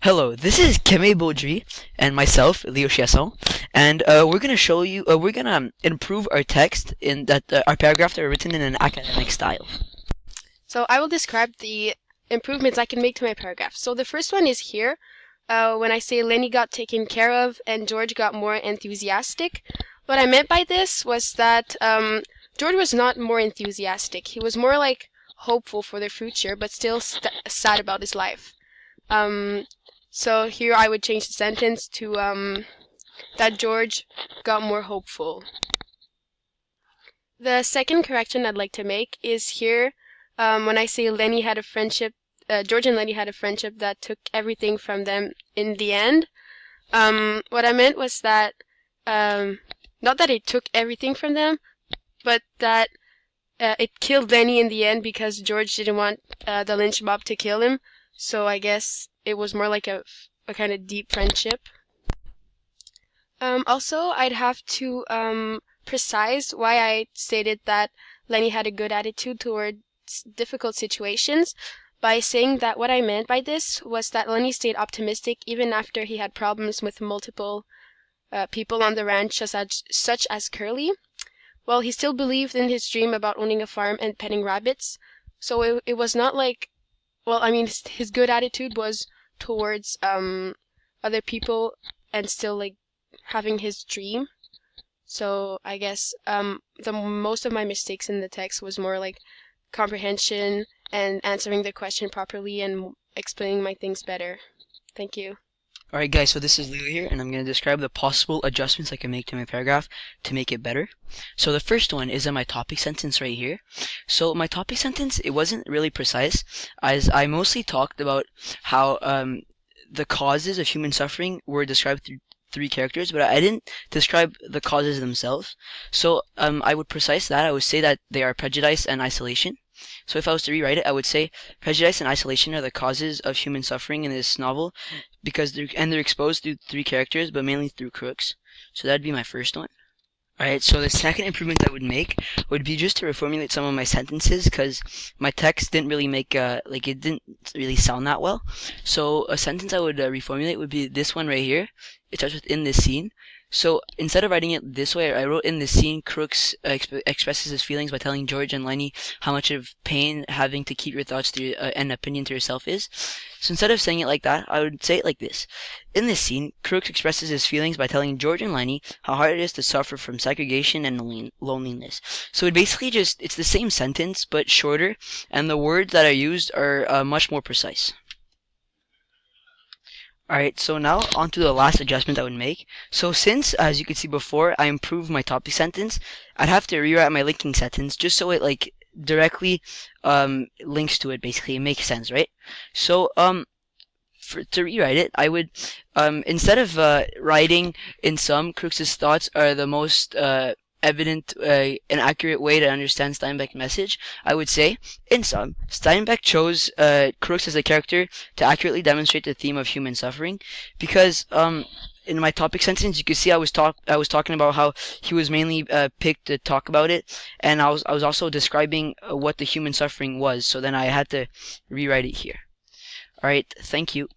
Hello, this is Camille and myself, Léo Chiasson, and we're gonna show you. We're gonna improve our text in that our paragraphs are written in an academic style. So I will describe the improvements I can make to my paragraph. So the first one is here, when I say Lenny got taken care of and George got more enthusiastic. What I meant by this was that George was not more enthusiastic. He was more like hopeful for the future, but still sad about his life. Um, so here I would change the sentence to that George got more hopeful. The second correction I'd like to make is here, when I say Lenny had a friendship, George and Lenny had a friendship that took everything from them in the end. What I meant was that, not that it took everything from them, but that it killed Lenny in the end because George didn't want the lynch mob to kill him. So I guess it was more like a kind of deep friendship. Also, I'd have to precise why I stated that Lenny had a good attitude towards difficult situations by saying that what I meant by this was that Lenny stayed optimistic even after he had problems with multiple people on the ranch, such as Curly. Well, he still believed in his dream about owning a farm and petting rabbits. So it was not like, well, I mean, his good attitude was towards other people and still like having his dream. So I guess the most of my mistakes in the text was more like comprehension and answering the question properly and explaining my things better. Thank you. Alright guys, so this is Leo here, and I'm going to describe the possible adjustments I can make to my paragraph to make it better. So the first one is in my topic sentence right here. So my topic sentence, it wasn't really precise, as I mostly talked about how the causes of human suffering were described through three characters, but I didn't describe the causes themselves. So I would precise that. I would say that they are prejudice and isolation. So if I was to rewrite it, I would say prejudice and isolation are the causes of human suffering in this novel, because they're exposed through three characters, but mainly through crooks. So that'd be my first one. Alright, so the second improvement I would make would be just to reformulate some of my sentences, because my text didn't really make, like, it didn't really sound that well. So a sentence I would reformulate would be this one right here. It starts with "in this scene." So instead of writing it this way, I wrote "in this scene, Crooks expresses his feelings by telling George and Lenny how much of pain having to keep your thoughts to and opinion to yourself is." So instead of saying it like that, I would say it like this. In this scene, Crooks expresses his feelings by telling George and Lenny how hard it is to suffer from segregation and loneliness. So it basically it's the same sentence, but shorter, and the words that are used are much more precise. Alright, so now on to the last adjustment I would make. So since, as you could see before, I improved my topic sentence, I'd have to rewrite my linking sentence just so it like directly links to it. Basically, it makes sense, right? So to rewrite it, I would instead of writing "in sum, Crooks's thoughts are the most evident and accurate way to understand Steinbeck's message," I would say, "in sum, Steinbeck chose Crooks as a character to accurately demonstrate the theme of human suffering," because in my topic sentence, you can see I was talking about how he was mainly picked to talk about it, and I was also describing what the human suffering was. So then I had to rewrite it here. All right, thank you.